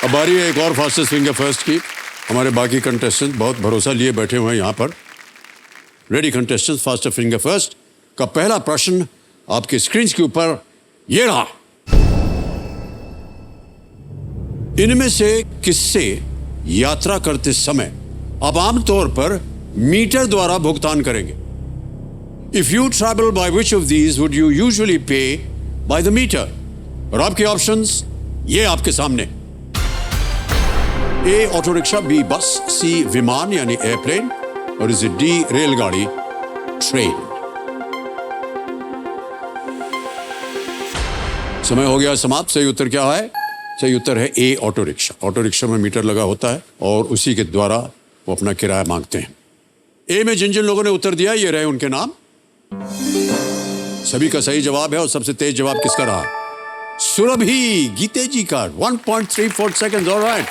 अब बारी है एक और फास्टेस्ट फिंगर फर्स्ट की। हमारे बाकी कंटेस्टेंट बहुत भरोसा लिए बैठे हुए हैं यहाँ पर। Ready contestant, faster finger first का पहला प्रश्न आपके स्क्रीन के ऊपर ये रहा। इनमें से किससे यात्रा करते समय आप आमतौर पर मीटर द्वारा भुगतान करेंगे? If you travel by which of these would you usually पे बाय द मीटर? और आपके ऑप्शंस ये आपके सामने। ए ऑटो रिक्शा, बी बस, सी विमान यानी एयरप्लेन, और इज डी रेलगाड़ी ट्रेन। समय हो गया समाप्त। सही उत्तर क्या है? सही उत्तर है ए ऑटो रिक्शा। ऑटो रिक्शा में मीटर लगा होता है और उसी के द्वारा वो अपना किराया मांगते हैं। ए में जिन जिन लोगों ने उत्तर दिया ये रहे उनके नाम। सभी का सही जवाब है और सबसे तेज जवाब किसका रहा? सुरभि गीते जी का। 1.34 second. Alright,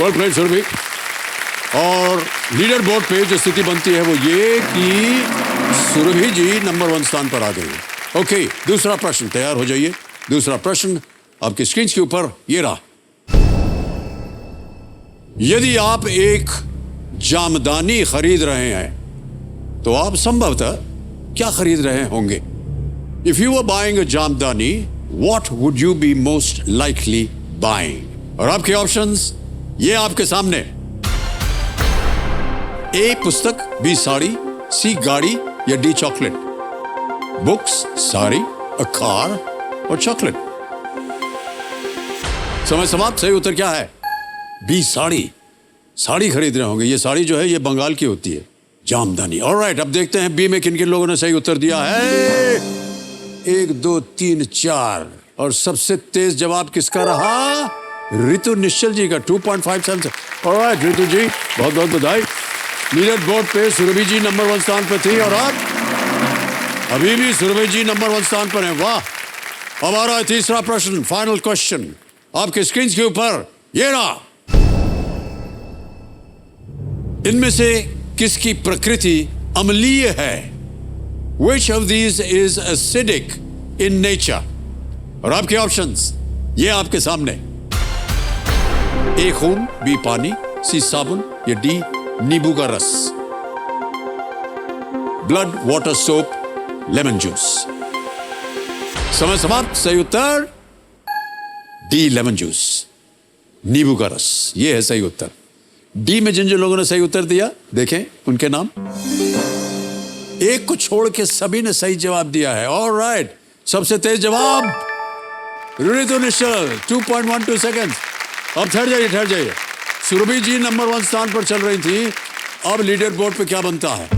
well played Surabhi. और लीडर बोर्ड पे जो स्थिति बनती है वो ये कि सुरभि जी नंबर 1 स्थान पर आ गई है। ओके, दूसरा प्रश्न, तैयार हो जाइए। दूसरा प्रश्न आपके स्क्रीन के ऊपर ये रहा। यदि आप एक जामदानी खरीद रहे हैं तो आप संभवतः क्या खरीद रहे होंगे? If you are buying a jamdani, what would you be most likely buying? और आपके ऑप्शंस ये आपके सामने। ए पुस्तक, बी साड़ी, सी गाड़ी या D chocolate. Books, sari, a car और चॉकलेट। समय समाप्त। सही उत्तर क्या है? बी साड़ी। साड़ी खरीद रहे होंगे। ये साड़ी जो है ये बंगाल की होती है, जामदानी। ऑलराइट, अब देखते हैं बी में किन किन लोगों ने सही उत्तर दिया है। 1 2 3 4 और सबसे तेज जवाब किसका रहा? ऋतु निश्चल जी का। 2.57। ऑलराइट ऋतु जी, बहुत बहुत बधाई। लीडर बोर्ड पे सुरभि जी नंबर 1 स्थान पर थी और अभी भी सुरभि जी नंबर 1 स्थान पर है। वाह। अब आ रहा है तीसरा प्रश्न, फाइनल क्वेश्चन आपके स्क्रीन के ऊपर ये रहा। इनमें से किसकी प्रकृति अम्लीय है? Which of these is acidic in nature? और आपके ऑप्शंस ये आपके सामने। ए खून, बी पानी, सी साबुन या डी नींबू का रस। Blood, water, soap, lemon juice. समय समाप्त। सही उत्तर डी लेमन जूस, नींबू का रस। ये है सही उत्तर। डी में जिन जिन लोगों ने सही उत्तर दिया देखें उनके नाम। एक को छोड़ के सभी ने सही जवाब दिया है। ऑलराइट, सबसे तेज जवाब ऋतु निश्चल। 2.12 सेकंड। अब ठहर जाइए। सुरभि जी नंबर 1 स्थान पर चल रही थी। अब लीडर बोर्ड पे क्या बनता है?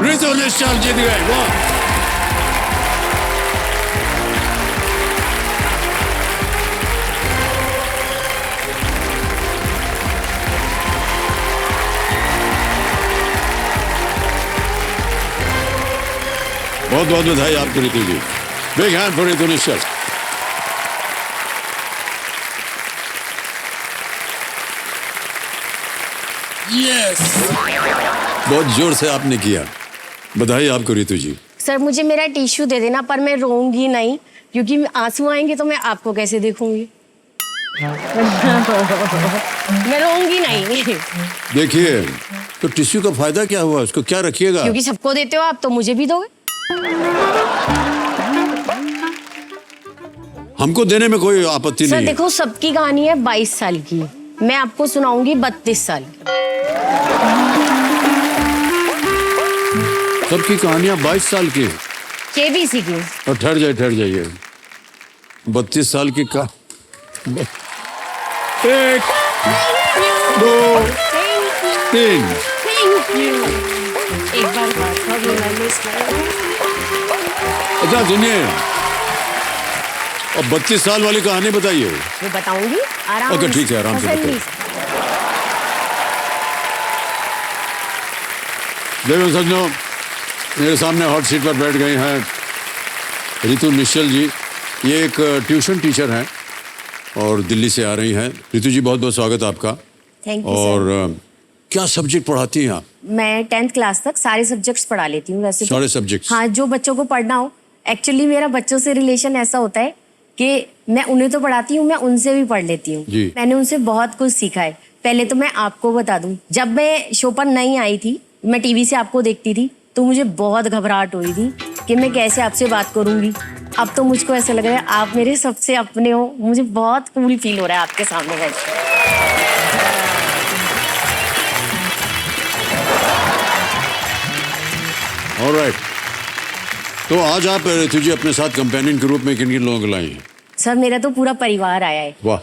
ऋतु निश्चल जीत गए। वाह। बहुत बहुत बधाई आपको Ritu ji. Big hand for Ritu Nishchal. Yes, बहुत जोर से आपने किया। बधाई आपको ऋतु जी। सर मुझे मेरा टिश्यू दे देना, पर मैं रोऊंगी नहीं, क्योंकि आंसू आएंगे तो मैं आपको कैसे देखूंगी। मैं रोऊंगी नहीं। देखिए, तो टिश्यू का फायदा क्या हुआ? उसको क्या रखिएगा? क्योंकि सबको देते हो आप, तो मुझे भी दोगे। हमको देने में कोई आपत्ति नहीं है। सर देखो, सबकी कहानी है 22 साल की, मैं आपको सुनाऊंगी 32 साल की। सबकी कहानियां 22 साल की हैं। केबीसी की। और ठहर जाइए। 32 साल की का 1 2 3। Thank you. एक बार बात हो अच्छा सुनिए, अब 32 साल वाली कहानी बताइए। मैं बताऊंगी आराम। ओके ठीक है, आराम से बताइए। देखो सज्जनों, मेरे सामने हॉट सीट पर बैठ गए हैं ऋतु निश्चल जी। ये एक ट्यूशन टीचर हैं और दिल्ली से आ रही हैं। ऋतु जी बहुत बहुत स्वागत आपका। Thank you. और क्या सब्जेक्ट पढ़ाती हैं आप? मैं 10th क्लास तक सारे सब्जेक्ट्स पढ़ा लेती हूँ वैसे। सारे सब्जेक्ट्स? हाँ, जो बच्चों को पढ़ना हो, एक्चुअली मेरा बच्चों से रिलेशन ऐसा होता है कि मैं उन्हें तो पढ़ाती हूँ, मैं उनसे भी पढ़ लेती हूँ। जी। मैंने उनसे बहुत कुछ सीखा है। पहले तो मैं आपको बता दूं, जब मैं शो पर नई आई थी, मैं टीवी से आपको देखती थी, तो मुझे बहुत घबराहट हो रही थी कि मैं कैसे आपसे बात करूंगी। अब तो मुझको ऐसा लग रहा है आप मेरे सबसे अपने हो। मुझे बहुत कूल फील हो रहा है आपके सामने बैठ के। ऑलराइट, तो आज आप ऋतु जी अपने साथ कंपेनियन के रूप में किन किन लोगों को लाई हैं? सर मेरा तो पूरा परिवार आया है। वाह,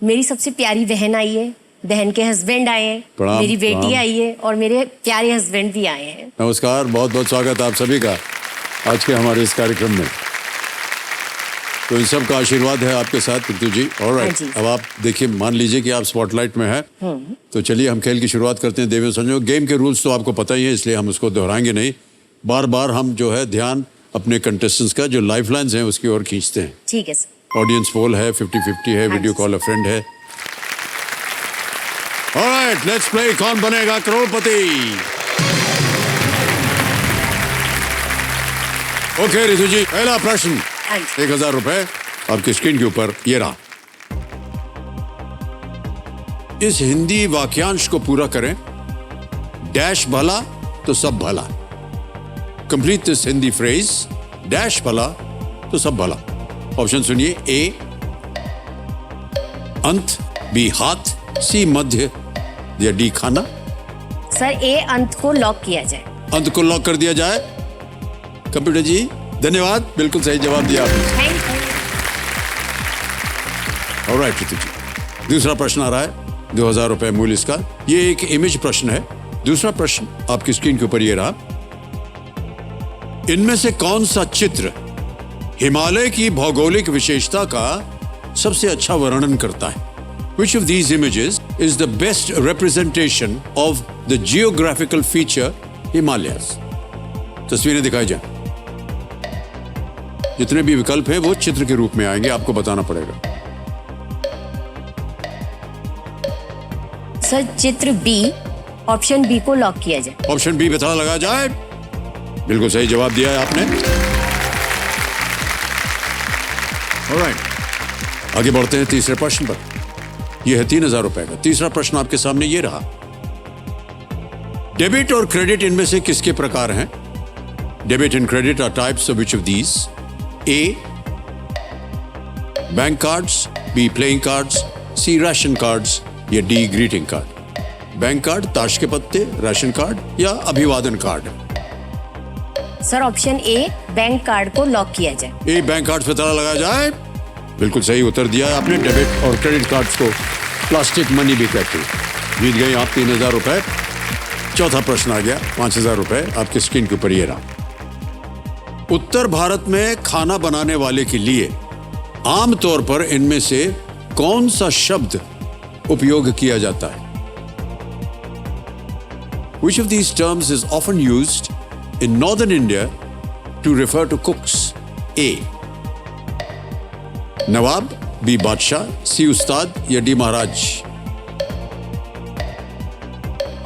मेरी सबसे प्यारी बहन आई है, बहन के हस्बैंड आए हैं, प्रणाम, मेरी बेटी प्रणाम। आई है और मेरे प्यारे हस्बैंड भी आए हैं। नमस्कार, बहुत बहुत स्वागत है आप सभी का आज के हमारे इस कार्यक्रम में। तो इन सब का आशीर्वाद है आपके साथ ऋतु जी। ऑलराइट, हाँ जी। अब आप देखिए, मान लीजिए कि आप स्पॉटलाइट में हैं, तो चलिए हम खेल की शुरुआत करते हैं। देवियों संजो, गेम के रूल्स तो आपको पता ही है, इसलिए हम उसको दोहराएंगे नहीं। बार बार हम जो है ध्यान अपने कंटेस्टेंट्स का जो लाइफलाइंस हैं उसकी ओर खींचते हैं। ठीक है सर। ऑडियंस पोल है, 50-50 है, वीडियो कॉल अ फ्रेंड है। ऑलराइट, लेट्स प्ले कौन बनेगा करोड़पति। ओके ऋतु जी, पहला प्रश्न, हाँ जी। 1000 रुपए आपकी स्क्रीन के ऊपर ये रहा। इस हिंदी वाक्यांश को पूरा करें। डैश भला तो सब भला। Complete this Hindi phrase. Dash भला तो सब भला। ऑप्शन सुनिए। ए अंत, बी हाथ, सी मध्य या डी खाना। सर ए अंत को लॉक किया जाए। अंत को लॉक कर दिया जाए। कंप्यूटर जी धन्यवाद, बिल्कुल सही जवाब दिया आपने। Thank you. ऑलराइट ऋतु जी, दूसरा प्रश्न आ रहा है। 2000 रुपए मूल्य इसका। ये एक इमेज प्रश्न है। दूसरा प्रश्न आपकी स्क्रीन के ऊपर ये रहा। इनमें से कौन सा चित्र हिमालय की भौगोलिक विशेषता का सबसे अच्छा वर्णन करता है? Which of these images is the best representation of the geographical feature Himalayas? तस्वीरें दिखाई जाए। जितने भी विकल्प हैं वो चित्र के रूप में आएंगे, आपको बताना पड़ेगा। सर चित्र बी, ऑप्शन बी को लॉक किया जाए। ऑप्शन बी पे ताला लगाया जाए। बिल्कुल सही जवाब दिया है आपने। ऑलराइट, आगे बढ़ते हैं तीसरे प्रश्न पर। यह है 3000 रुपए का। तीसरा प्रश्न आपके सामने ये रहा। डेबिट और क्रेडिट इनमें से किसके प्रकार हैं? Debit and credit are types of which of these? A bank cards, B playing cards, C ration cards या D greeting card. Bank card, ताश के पत्ते, राशन कार्ड या अभिवादन card. Sir option A bank card को lock किया जाए। ए bank card पे ताला लगाया जाए। बिल्कुल सही उत्तर दिया है आपने। डेबिट और क्रेडिट कार्ड्स को प्लास्टिक मनी भी कहते हैं। जीत गए आप 3000 रुपए। चौथा प्रश्न आ गया। 5000 रुपए आपके स्क्रीन के ऊपर ये रहा। उत्तर भारत में खाना बनाने वाले के लिए आमतौर पर इनमें से कौन सा शब्द उपयोग किया जाता है? Which of these terms is often used in northern India to refer to cooks? A nawab, B badshah, C ustad या D maharaj.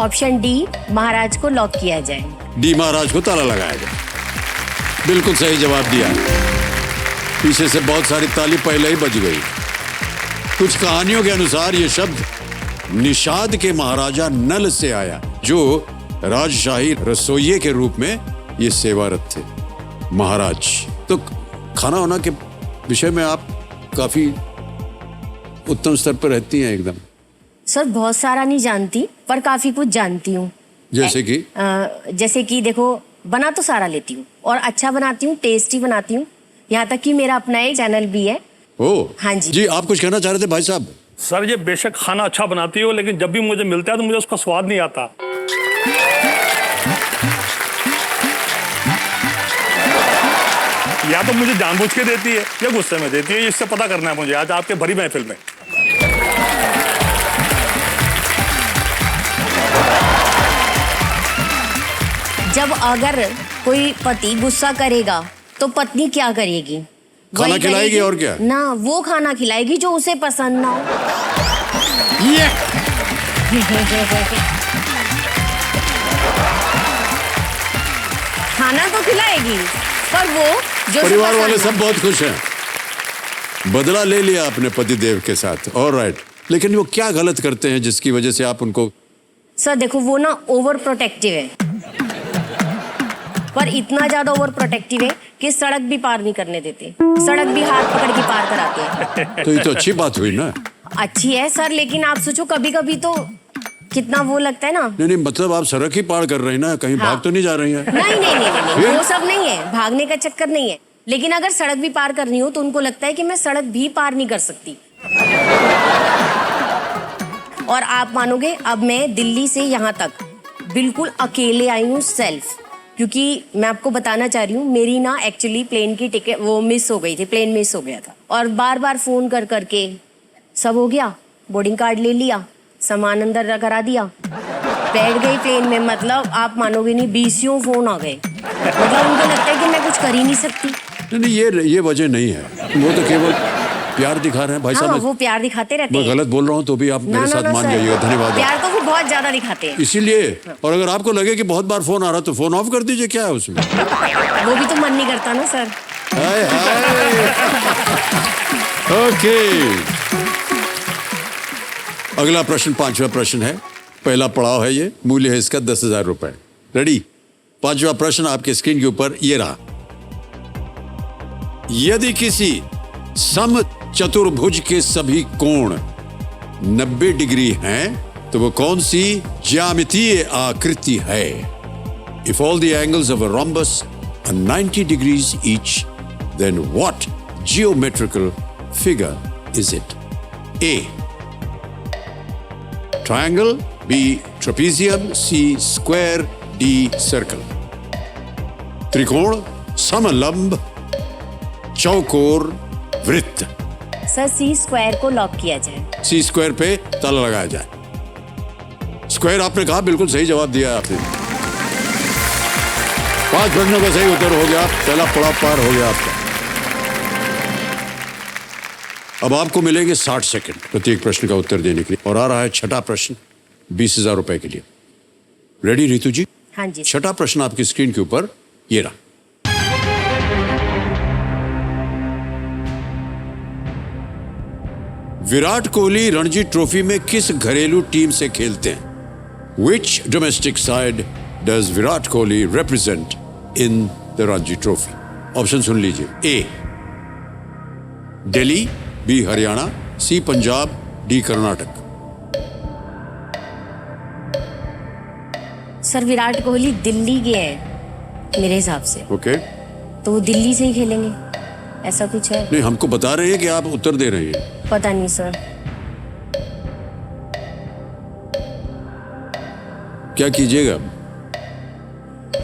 Option D maharaj को लॉक किया जाए। डी महाराज को ताला लगाया जाए। बिल्कुल सही जवाब दिया। पीछे से बहुत सारी ताली पहले ही बज गई। कुछ कहानियों के अनुसार ये शब्द निषाद के महाराजा नल से आया, जो राजशाही रसोइये के रूप में ये सेवारत थे। महाराज। तो खाना वाना के विषय में आप काफी उत्तम स्तर पर रहती हैं एकदम। सर बहुत सारा नहीं जानती पर काफी कुछ जानती हूँ। जैसे कि देखो, बना तो सारा लेती हूँ और अच्छा बनाती हूँ, टेस्टी बनाती हूँ। यहाँ तक कि मेरा अपना एक चैनल भी है। ओ हाँ जी। जी, आप कुछ कहना चाह रहे थे भाई साहब? सर ये बेशक खाना अच्छा बनाती हो, लेकिन जब भी मुझे मिलता है तो मुझे उसका स्वाद नहीं आता। या तो मुझे जानबूझ के देती है या गुस्से में देती है। इससे पता करना है मुझे आज आपके भरी महफिल में। जब अगर कोई पति गुस्सा करेगा तो पत्नी क्या करेगी? खाना वही खिलाएगी करेगी और क्या? ना, वो खाना खिलाएगी जो उसे पसंद ना हो। ये खाना तो खिलाएगी, पर वो जो परिवार पसंद वाले है- सब बहुत खुश हैं, बदला ले लिया अपने पतिदेव के साथ। ऑलराइट, लेकिन वो क्या गलत करते हैं जिसकी वजह से आप उनको? सर देखो वो ना ओवर प्रोटेक्टिव है, पर इतना ज्यादा ओवर प्रोटेक्टिव है कि सड़क भी पार नहीं करने देते, सड़क भी हाथ पकड़ के पार कराते हैं। तो ये तो अच्छी बात हुई ना। अच्छी है सर, लेकिन आप सोचो कभी कभी तो कितना वो लगता है ना। नहीं मतलब आप सड़क ही पार कर रही हैं ना, कहीं हाँ। भाग तो नहीं जा रही हैं? नहीं, वो सब नहीं है, भागने का चक्कर नहीं है, लेकिन अगर सड़क भी पार करनी हो तो उनको लगता है कि मैं सड़क भी पार नहीं कर सकती। और आप मानोगे, अब मैं दिल्ली से यहाँ तक बिल्कुल अकेले आई हूँ सेल्फ, क्योंकि मैं आपको बताना चाह रही हूँ मेरी ना एक्चुअली प्लेन की टिकट वो मिस हो गई थी, प्लेन मिस हो गया था, और बार बार फोन कर करके सब हो गया, बोर्डिंग कार्ड ले लिया, सामान अंदर करा दिया, बैठ गई प्लेन में। मतलब आप मानोगे नहीं, 20 फोन आ गए। मतलब उनको लगता है कि मैं कुछ कर ही नहीं सकती। नहीं ये वजह नहीं है, वो तो केवल प्यार दिखा रहे हैं भाई हाँ, साहब। वो प्यार दिखाते रहते मैं हैं। गलत बोल रहा हूँ तो भी आप मेरे साथ मान सर, जाइएगा। धन्यवाद। प्यार तो वो बहुत ज्यादा दिखाते हैं, इसीलिए, और अगर आपको लगे कि बहुत बार फोन आ रहा तो फोन ऑफ कर दीजिए, क्या है उसमें? वो भी तो मन नहीं करता ना सर। हाय हाय। ओके, अगला प्रश्न 5वां प्रश्न है, पहला पड़ाव है ये, मूल्य है इसका 10,000 रुपए। रेडी? 5वां प्रश्न आपके स्क्रीन के ऊपर ये रहा। यदि किसी सम चतुर्भुज के सभी कोण 90 डिग्री हैं तो वो कौन सी ज्यामितीय आकृति है? If all the angles of a rhombus are 90 degrees each, then what geometrical figure is it? A. Triangle, B. Trapezium, C. Square, D. Circle. त्रिकोण, समलंब, चौकोर, वृत्त। सर सी स्क्वायर को लॉक किया जाए। सी स्क्वायर पे ताला लगाया जाए। स्क्वायर आपने कहा, बिल्कुल सही जवाब दिया आपने। 5 प्रश्नों का सही उत्तर हो गया, पहला पड़ाव पार हो गया आपका। अब आपको मिलेंगे 60 सेकंड प्रत्येक प्रश्न का उत्तर देने के लिए, और आ रहा है छठा प्रश्न 20,000 रुपए के लिए। रेडी रितु जी? हाँ जी। छठा प्रश्न आपकी स्क्रीन के ऊपर ये रहा। विराट कोहली रणजी ट्रॉफी में किस घरेलू टीम से खेलते हैं? Which domestic side does Virat Kohli represent in the Ranji trophy? Option सुन लीजिए। A Delhi, B Haryana, C Punjab, D Karnataka. Sir Virat Kohli Delhi के हैं मेरे हिसाब से, ओके, तो वो दिल्ली से ही खेलेंगे, ऐसा कुछ है। नहीं हमको बता रहे हैं कि आप उत्तर दे रहे हैं। पता नहीं सर। क्या कीजिएगा?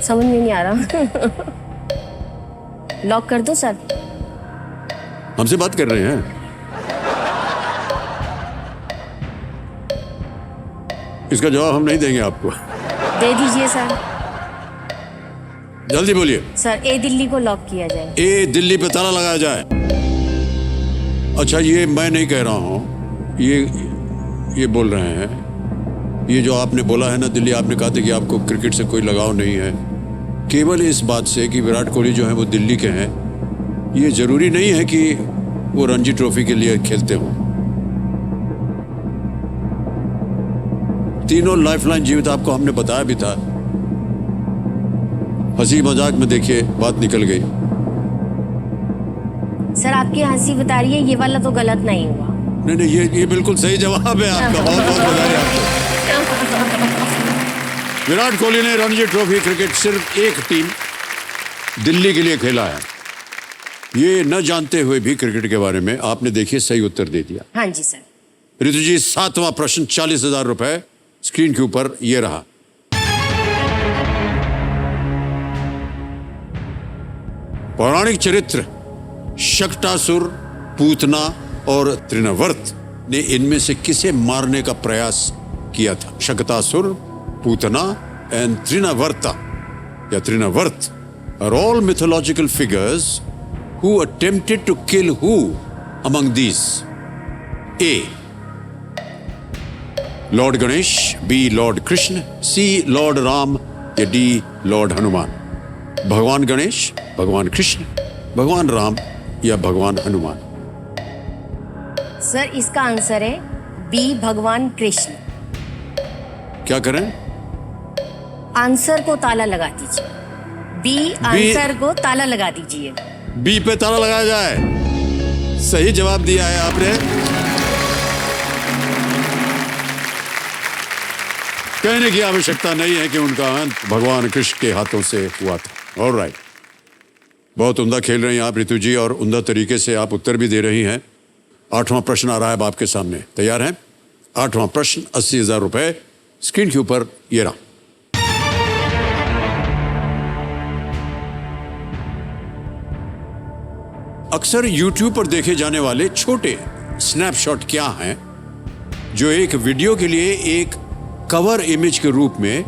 समझ में नहीं आ रहा। लॉक कर दो सर। हमसे बात कर रहे हैं? इसका जवाब हम नहीं देंगे आपको। दे दीजिए सर। जल्दी बोलिए। सर ए दिल्ली को लॉक किया जाए। ए दिल्ली पे ताला लगाया जाए। अच्छा, ये मैं नहीं कह रहा हूं, ये बोल रहे हैं। ये जो आपने बोला है ना दिल्ली, आपने कहा था कि आपको क्रिकेट से कोई लगाव नहीं है, केवल इस बात से कि विराट कोहली जो है वो दिल्ली के हैं, ये जरूरी नहीं है कि वो रणजी ट्रॉफी के लिए खेलते हों। तीनों लाइफलाइन जीवित आपको हमने बताया भी था, हंसी मजाक में देखिए बात निकल गई। सर आपकी हंसी बता रही है, ये वाला तो गलत नहीं हुआ। नहीं ये बिल्कुल सही जवाब है आपका। बहुत बहुत बधाई आपको। विराट कोहली ने रणजी ट्रॉफी क्रिकेट सिर्फ एक टीम दिल्ली के लिए खेला है। ये न जानते हुए भी क्रिकेट के बारे में आपने देखिए सही उत्तर दे दिया। हाँ जी सर। रितु जी, 7वां प्रश्न 40,000 रुपए स्क्रीन के ऊपर ये रहा। पौराणिक चरित्र शक्टासुर, पूतना और त्रिनवर्त ने इनमें से किसे मारने का प्रयास किया था? शक्तासुर, पूतना एंड त्रिनवर्ता या त्रिनवर्त are all mythological figures who attempted to kill who among these? A. Lord Ganesh, B. Lord Krishna, C. Lord Ram या D. Lord Hanuman? भगवान गणेश, भगवान कृष्ण, भगवान राम या भगवान हनुमान? सर इसका आंसर है बी, भगवान कृष्ण। क्या करें? आंसर को ताला लगा दीजिए। बी, आंसर को ताला लगा दीजिए। बी पे ताला लगाया जाए। सही जवाब दिया है आपने। कहने की आवश्यकता नहीं है कि उनका अंत भगवान कृष्ण के हाथों से हुआ था। ऑलराइट, बहुत उम्दा खेल रही हैं आप ऋतु जी, और उम्दा तरीके से आप उत्तर भी दे रही हैं। 8वां प्रश्न आ रहा है अब आपके सामने। तैयार हैं? 8वां प्रश्न, 80,000 रुपए स्क्रीन के ऊपर ये रहा। अक्सर YouTube पर देखे जाने वाले छोटे स्नैपशॉट क्या हैं जो एक वीडियो के लिए एक कवर इमेज के रूप में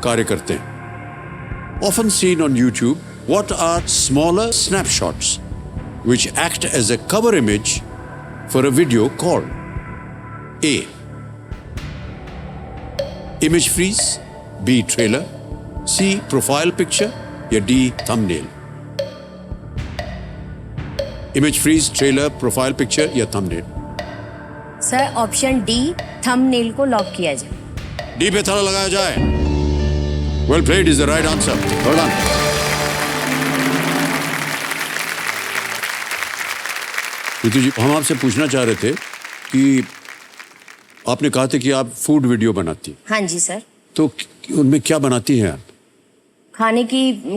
कार्य करते हैं? Often seen on YouTube, what are smaller snapshots which act as a cover image for a video called? A. Image freeze, B. Trailer, C. Profile picture या D. Thumbnail? Image freeze, trailer, profile picture या thumbnail? Sir option D, thumbnail को lock किया जाए। D पे ताला लगाया जाए। Well played is the right answer. Well done. Ritu ji, हम आपसे पूछना चाह रहे थे कि आपने कहा था कि आप फूड वीडियो बनाती हैं। हाँ जी सर। तो उनमें क्या बनाती हैं आप?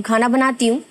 खाना बनाती हूँ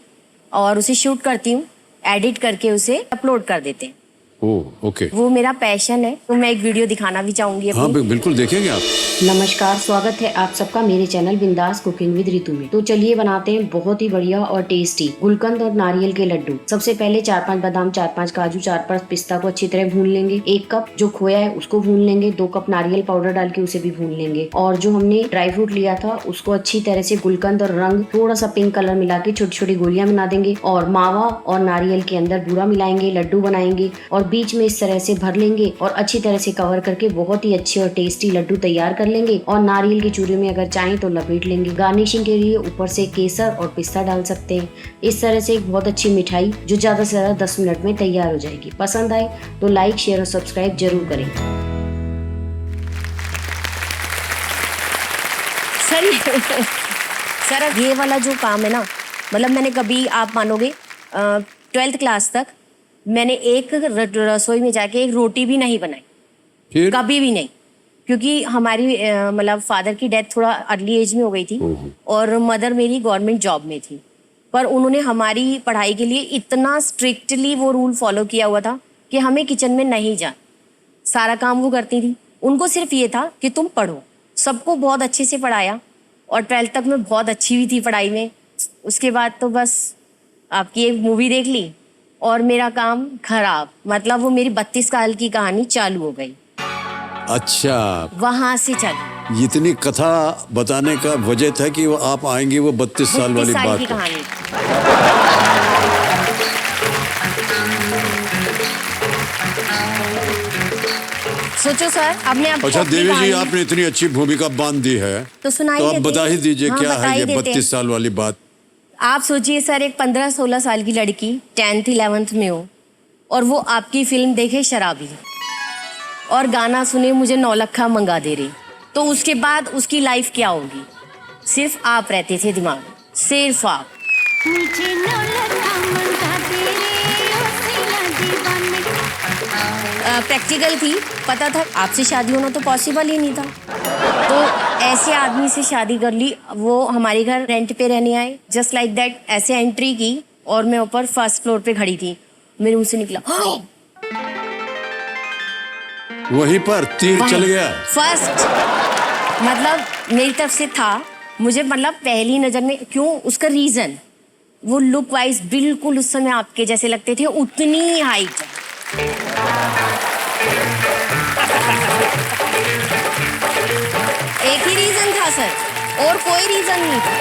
और उसे शूट करती हूँ, एडिट करके उसे अपलोड कर देते हैं। Oh okay. वो मेरा पैशन है, तो मैं एक वीडियो दिखाना भी चाहूंगी अपनी। हाँ बिल्कुल, देखेंगे आप। नमस्कार, स्वागत है आप सबका मेरे चैनल बिंदास कुकिंग विद ऋतु में। तो चलिए बनाते हैं बहुत ही बढ़िया और टेस्टी गुलकंद और नारियल के लड्डू। सबसे पहले 4-5 बादाम, 4-5 काजू, 4-5 पिस्ता को अच्छी तरह भून लेंगे। 1 कप जो खोया है उसको भून लेंगे। 2 कप नारियल पाउडर डाल के उसे भी भून लेंगे। और जो हमने ड्राई फ्रूट लिया था उसको अच्छी तरह से गुलकंद और रंग थोड़ा सा पिंक कलर मिला के छोटी छोटी गोलियां बना देंगे। और मावा और नारियल के अंदर बूरा मिलाएंगे, लड्डू बनाएंगे और बीच में इस तरह से भर लेंगे और अच्छी तरह से कवर करके बहुत ही अच्छे और टेस्टी लड्डू तैयार कर लेंगे। और नारियल की चूरी में अगर चाहें तो लपेट लेंगे। गार्निशिंग के लिए ऊपर से केसर और पिस्ता डाल सकते हैं। इस तरह से एक बहुत अच्छी मिठाई जो ज्यादा से ज्यादा 10 मिनट में तैयार हो जाएगी। पसंद आए तो लाइक, शेयर और सब्सक्राइब जरूर करें। सर ये वाला जो काम है ना, मतलब मैंने कभी, आप मानोगे 12th क्लास तक मैंने एक रसोई में जाके एक रोटी भी नहीं बनाई। फिर? कभी भी नहीं, क्योंकि हमारी मतलब फादर की डेथ थोड़ा अर्ली एज में हो गई थी और मदर मेरी गवर्नमेंट जॉब में थी। पर उन्होंने हमारी पढ़ाई के लिए इतना स्ट्रिक्टली वो रूल फॉलो किया हुआ था कि हमें किचन में नहीं जाना, सारा काम वो करती थी। उनको सिर्फ ये था कि तुम पढ़ो। सबको बहुत अच्छे से पढ़ाया और 12th तक मैं बहुत अच्छी भी थी पढ़ाई में। उसके बाद तो बस आपकी एक मूवी देख ली और मेरा काम खराब, मतलब वो मेरी 32 साल की कहानी चालू हो गई। अच्छा, वहां से चली। इतनी कथा बताने का वजह था कि वो आप आएंगे वो 32 साल वाली 32 साल बात की पर। कहानी। सोचो सर, अब मैं आपको अच्छा अपनी देवी जी, कहानी- आपने इतनी अच्छी भूमिका बांध दी है तो सुनाई तो आप देते। बता ही दीजिए हाँ, क्या बता है ही ये देते। 32 साल वाली बात? आप सोचिए सर, एक 15-16 साल की लड़की 10th 11th में हो और वो आपकी फिल्म देखे शराबी और गाना सुने मुझे 9 लखा मंगा दे रही, तो उसके बाद उसकी लाइफ क्या होगी? सिर्फ आप रहते थे दिमाग में, सिर्फ आप। मुझे नौलखा मंगा दे रे ओ सिला दीवाने। प्रैक्टिकल थी, पता था आपसे शादी होना तो पॉसिबल ही नहीं था, तो ऐसे आदमी से शादी कर ली। वो हमारे घर रेंट पे रहने आए, जस्ट लाइक दैट। ऐसे एंट्री की और मैं ऊपर 1st फ्लोर पे खड़ी थी, मेरे मुंह से निकला वहीं पर तीर चल गया। फर्स्ट, मतलब मेरी तरफ से था, मुझे मतलब पहली नजर में। क्यों? उसका रीजन, वो लुक वाइज बिल्कुल उस समय आपके जैसे लगते थे, उतनी हाइट। एक ही रीजन था सर, और कोई रीजन नहीं था।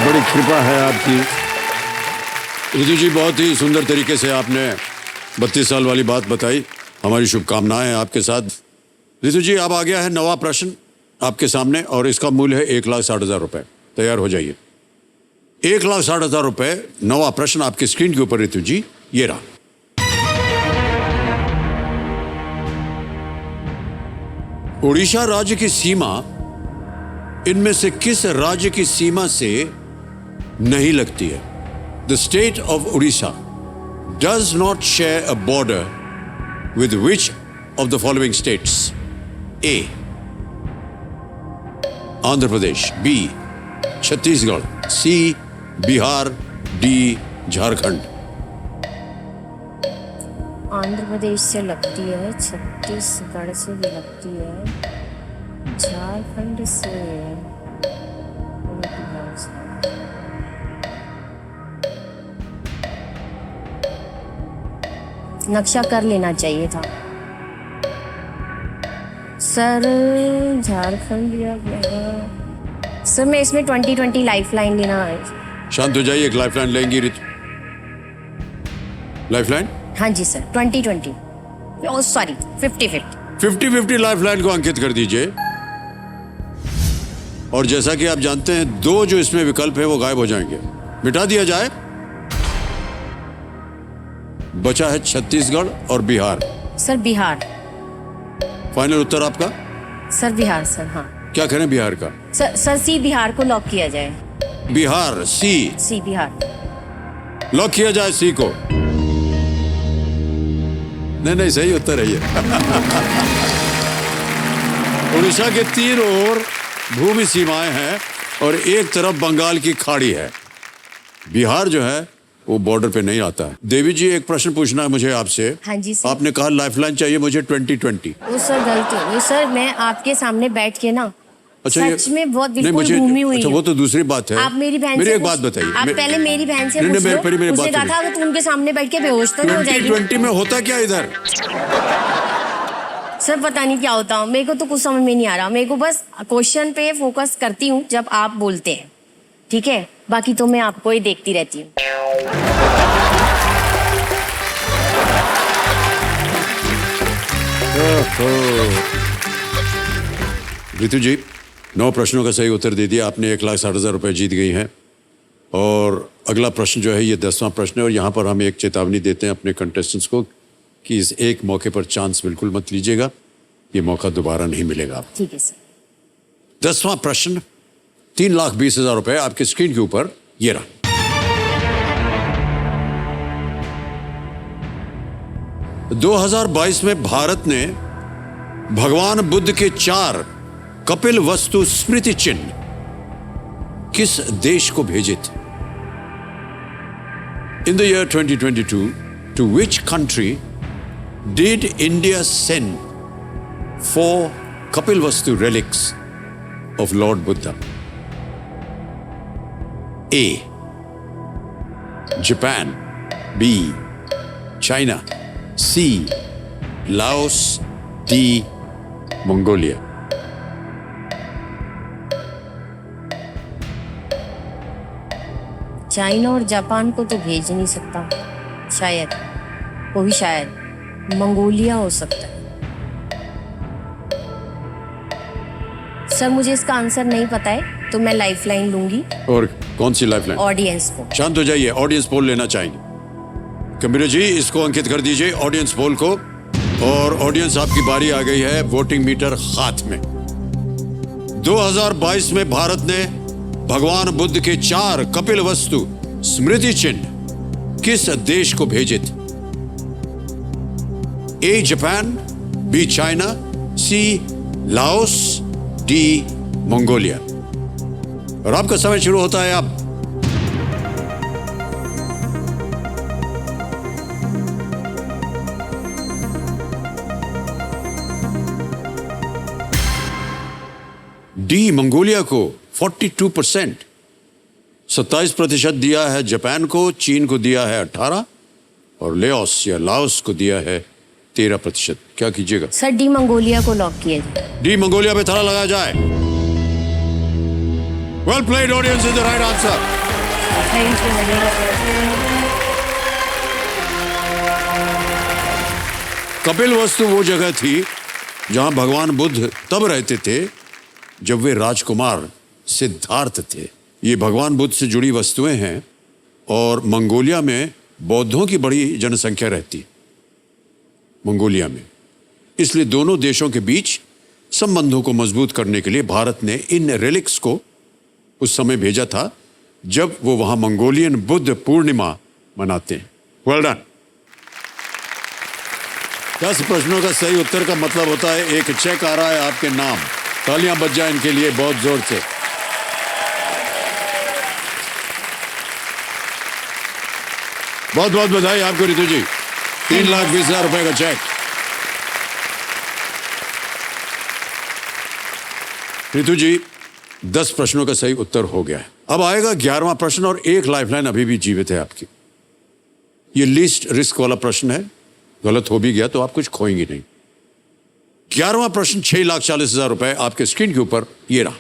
बड़ी कृपा है आपकी ऋतु जी, बहुत ही सुंदर तरीके से आपने 32 साल वाली बात बताई। हमारी शुभकामनाएं आपके साथ। ऋतु जी, अब आ गया है 9वां प्रश्न आपके सामने और इसका मूल्य है 1,60,000 रुपए। तैयार हो जाइए। 1,60,000 रुपए। नवा प्रश्न आपके स्क्रीन के ऊपर ऋतु जी, ये रहा। उड़ीसा राज्य की सीमा इनमें से किस राज्य की सीमा से नहीं लगती है? The state of Orissa does not share a border with which of the following states? A Andhra Pradesh, B Chhattisgarh, C Bihar, D Jharkhand. Andhra Pradesh से लगती है, छत्तीसगढ़ से भी लगती है, झारखंड से नक्शा कर लेना चाहिए था सर। झारखंड या बिहार। सर मैं इसमें 2020 लाइफलाइन लेना है। शांत हो जाइए, एक लाइफलाइन लेंगी ऋतु। लाइफलाइन? हाँ जी सर, 2020। Oh sorry, 50-50। 50-50 लाइफलाइन को अंकित कर दीजिए। और जैसा कि आप जानते हैं, दो जो इसमें विकल्प है वो गायब हो जाएंगे, मिटा दिया जाए। बचा है छत्तीसगढ़ और बिहार। सर बिहार। फाइनल उत्तर आपका? सर बिहार सर, हाँ। क्या करें बिहार का? सर सी बिहार को लॉक किया जाए। बिहार, सी बिहार लॉक किया जाए सी को। नहीं, सही उत्तर है ये। उड़ीसा के तीन ओर भूमि सीमाएं हैं और एक तरफ बंगाल की खाड़ी है। बिहार जो है वो बॉर्डर पे नहीं आता है। देवी जी, एक प्रश्न पूछना है मुझे आपसे। हाँ जी सर। आपने कहा लाइफलाइन चाहिए मुझे 2020। वो सर गलती हुई सर, मैं आपके सामने बैठ के ना अच्छा, सच में बहुत नहीं, बिल्कुल मुझे घूमी हुई अच्छा, हूँ। वो तो दूसरी बात है। आप मेरी बहन मेरी से एक बात पूछ- बताइए। आप पहले मेरी बहन से नहीं, पूछ लो। मेरी उसने बात कहा सुनिए। था कि तू उनके सामने बैठ के बेहोश तो नहीं हो जाएगी। 2020 में होता क्या इधर? सर पता नहीं क्या होता, मेरे को तो कुछ समझ में नहीं आ रहा। मेरे को बस क्वेश्चन पे फोकस करती हूँ जब आप बोलते हैं, ठीक है? बाकी तो मैं आपको ही देखती रहती हूँ। ऋतु जी, 9 प्रश्नों का सही उत्तर दे दिया आपने। 1,60,000 रुपए जीत गई हैं। और अगला प्रश्न जो है ये 10वां प्रश्न है। और यहाँ पर हम एक चेतावनी देते हैं अपने कंटेस्टेंट्स को कि इस एक मौके पर चांस बिल्कुल मत लीजिएगा, ये मौका दोबारा नहीं मिलेगा। ठीक है सर। 10वां प्रश्न, 3,20,000 रुपए आपके स्क्रीन के ऊपर ये रहा। – 2022 में भारत ने भगवान बुद्ध के 4 कपिल वस्तु स्मृति चिन्ह किस देश को भेजे थे? In the year 2022, to which country did India send 4 Kapilvastu relics of Lord Buddha? A. Japan, B. China, C. Laos, D. Mongolia. China और जापान को तो भेज नहीं सकता, शायद वो भी शायद मंगोलिया हो सकता है। सर मुझे इसका आंसर नहीं पता है, तो मैं लाइफलाइन लूंगी। और कौन सी लाइफलाइन? ऑडियंस को। शांत हो जाइए, ऑडियंस पोल लेना चाहेंगे। कंप्यूटर जी, इसको अंकित कर दीजिए ऑडियंस पोल को। और ऑडियंस, आपकी बारी आ गई है। वोटिंग मीटर हाथ में। 2022 में भारत ने भगवान बुद्ध के 4 कपिल वस्तु स्मृति चिन्ह किस देश को भेजे थे? A. Japan, B. China, C. Laos, D. Mongolia. और आपका समय शुरू होता है अब। डी. मंगोलिया को 42%, 27% दिया है जापान को, चीन को दिया है 18% और लेओस या लाओस को दिया है 13%। क्या कीजिएगा? सर डी मंगोलिया को लॉक किया जाए। डी मंगोलिया पे ताला लगाया जाए। Well played audience, is the right answer. Thank you. Kapil वस्तु वो जगह थी जहां भगवान बुद्ध तब रहते थे जब वे राजकुमार सिद्धार्थ थे। ये भगवान बुद्ध से जुड़ी वस्तुएं हैं और मंगोलिया में बौद्धों की बड़ी जनसंख्या रहती है मंगोलिया में। इसलिए दोनों देशों के बीच संबंधों को मजबूत करने के लिए भारत ने इन रिलिक्स को उस समय भेजा था जब वो वहां मंगोलियन बुद्ध पूर्णिमा मनाते हैं। Well done. 10 प्रश्नों का सही उत्तर का मतलब होता है एक चेक आ रहा है आपके नाम। तालियां बज जाए इनके लिए बहुत जोर से। बहुत बहुत बधाई आपको रितु जी। 3,20,000 रुपए का चेक। रितु जी 10 प्रश्नों का सही उत्तर हो गया है। अब आएगा 11वां प्रश्न और एक लाइफलाइन अभी भी जीवित है आपकी। ये लीस्ट रिस्क वाला प्रश्न है, गलत हो भी गया तो आप कुछ खोएंगे नहीं। 11वां प्रश्न 6,40,000 रुपए आपके स्क्रीन के ऊपर ये रहा।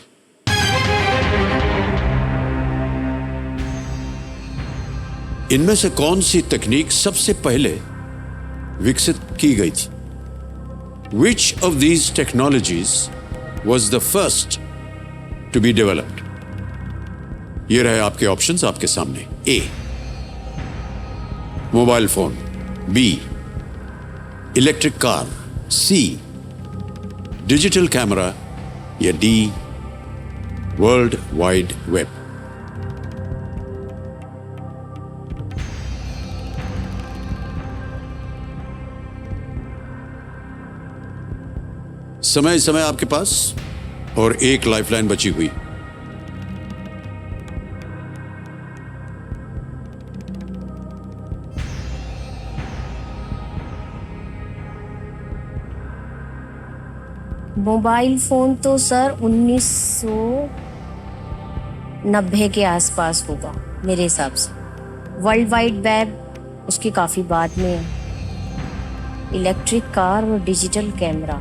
इनमें से कौन सी तकनीक सबसे पहले विकसित की गई थी? Which of these technologies was the first to be developed? ये रहे आपके ऑप्शंस आपके सामने। A mobile phone, B electric car, C digital camera या डी वर्ल्ड वाइड वेब। समय समय आपके पास और एक लाइफलाइन बची हुई। मोबाइल फोन तो सर 1990 के आसपास होगा मेरे हिसाब से। वर्ल्ड वाइड वेब उसकी काफी बाद में है। इलेक्ट्रिक कार और डिजिटल कैमरा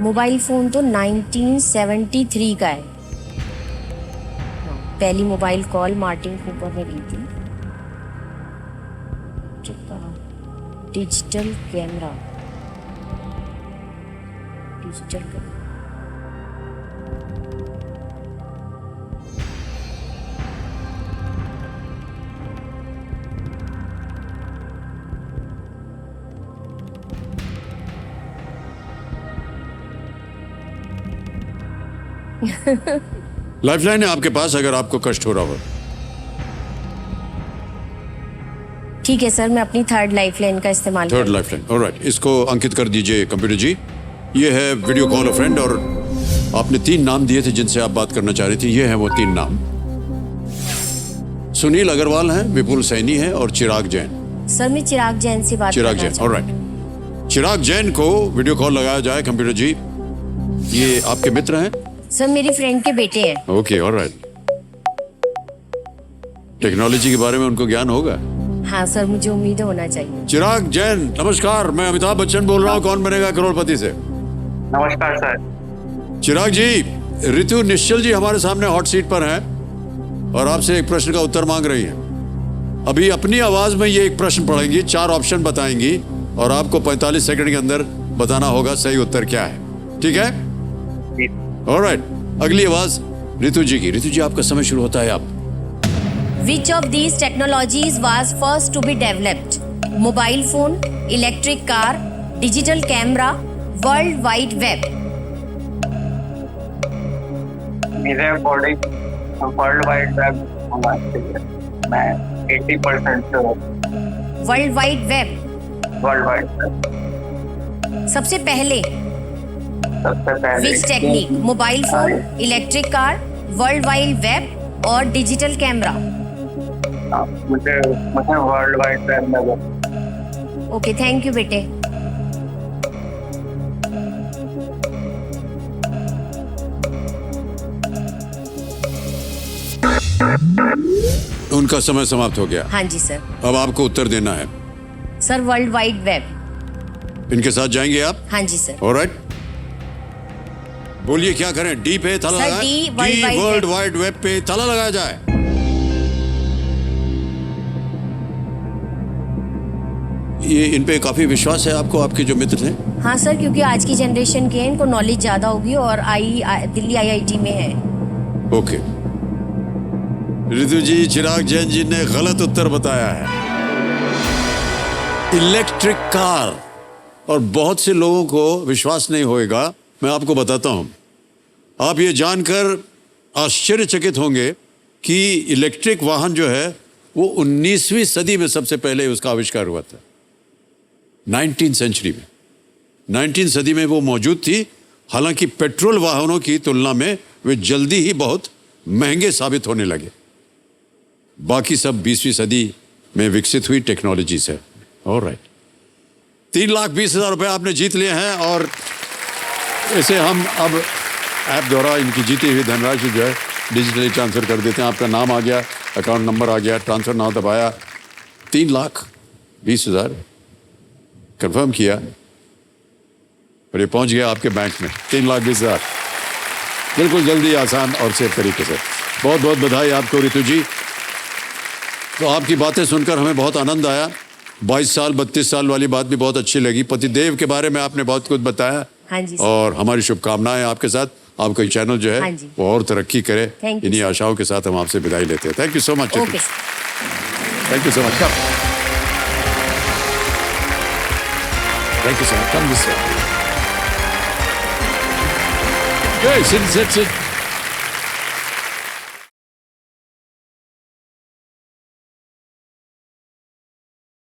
मोबाइल फोन तो 1973 का है। पहली मोबाइल कॉल मार्टिन कूपर ने की थी। डिजिटल कैमरा लाइफलाइन है आपके पास अगर आपको कष्ट हो रहा हो। ठीक है सर, मैं अपनी थर्ड लाइफलाइन का इस्तेमाल थर्ड लाइफलाइन, ऑलराइट। इसको अंकित कर दीजिए कंप्यूटर जी। ये है वीडियो कॉल अ फ्रेंड और आपने 3 नाम दिए थे जिनसे आप बात करना चाह रही थी। ये हैं वो 3 नाम। सुनील अग्रवाल हैं, विपुल सैनी है और चिराग जैन। सर मैं चिराग जैन से बात चिराग करना जैन, चाहती हूँ। ऑलराइट। चिराग जैन को वीडियो कॉल लगाया जाए कंप्यूटर जी। ये आपके मित्र हैं? सर मेरी फ्रेंड के बेटे हैं। Okay, alright. टेक्नोलॉजी के बारे में उनको ज्ञान होगा। हाँ सर, मुझे उम्मीद होना चाहिए। चिराग जैन नमस्कार, मैं अमिताभ बच्चन बोल रहा हूँ कौन बनेगा करोड़पति से। नमस्कार सर। चिराग जी, ऋतु निश्चल जी हमारे सामने हॉट सीट पर हैं और आपसे एक प्रश्न का उत्तर मांग रही हैं। अभी अपनी आवाज में ये एक प्रश्न पढ़ेंगी, 4 ऑप्शन बताएंगी और आपको 45 सेकंड के अंदर बताना होगा सही उत्तर क्या है। ठीक है? ऑलराइट। अगली आवाज ऋतु जी की। ऋतु जी आपका समय शुरू होता है। आप Which of these technologies was first to be developed? Mobile phone, electric car, digital camera, world wide web. मेरे अकॉर्डिंग वर्ल्ड वाइड वेब होना चाहिए। मैं 80% श्योर हूँ। World wide web world wide web सबसे पहले सबसे पहले which technique? Mobile phone, electric car, world wide web और डिजिटल कैमरा। मुझे वर्ल्ड वाइड वेब लगा। ओके, थैंक यू बेटे। उनका समय समाप्त हो गया। हाँ जी सर। अब आपको उत्तर देना है। Sir world wide web. इनके साथ जाएंगे आप? हाँ जी सर। ऑलराइट। बोलिए क्या करें? डी पे ताला सर, लगाएं? D, world wide world web. Wide web पे ताला लगाया जाए। ये इन पे काफ़ी विश्वास है आपको, आपके जो मित्र थे? हाँ सर, क्योंकि आज की जनरेशन के हैं, इनको नॉलेज ज़्यादा होगी और दिल्ली IIT में है। ओके। रितु जी, चिराग जैन जी ने गलत उत्तर बताया है, इलेक्ट्रिक कार। और बहुत से लोगों को विश्वास नहीं होएगा, मैं आपको बताता हूं। आप ये जानकर आश्चर्यचकित होंगे कि इलेक्ट्रिक वाहन जो है वो 19वीं सदी में सबसे पहले उसका आविष्कार हुआ था। 19th सेंचुरी में, 19th सदी में वो मौजूद थी। हालांकि पेट्रोल वाहनों की तुलना में वे जल्दी ही बहुत महंगे साबित होने लगे। बाकी सब 20वीं सदी में विकसित हुई टेक्नोलॉजी से। ऑलराइट, 3,20,000 रुपये आपने जीत लिए हैं और इसे हम अब ऐप द्वारा इनकी जीती हुई धनराशि जो है डिजिटली ट्रांसफ़र कर देते हैं। आपका नाम आ गया, अकाउंट नंबर आ गया, ट्रांसफ़र नाम दबाया, 3,20,000 कंफर्म किया और ये पहुंच गया आपके बैंक में। 3,20,000 बिल्कुल जल्दी, आसान और सेफ तरीके से। बहुत बहुत बधाई आपको रितु जी। तो आपकी बातें सुनकर हमें बहुत आनंद आया। 22 साल 32 साल वाली बात भी बहुत अच्छी लगी। पतिदेव के बारे में आपने बहुत कुछ बताया। हाँ जी सर। और हमारी शुभकामनाएं आपके साथ। आपका ये चैनल जो है हाँ जी। वो और तरक्की करे। Thank you, इन्हीं sir. आशाओं के साथ हम आपसे विदाई लेते हैं। Thank you so much. Okay. Thank you so much. Thank you so much. Come this way. Good. Sit.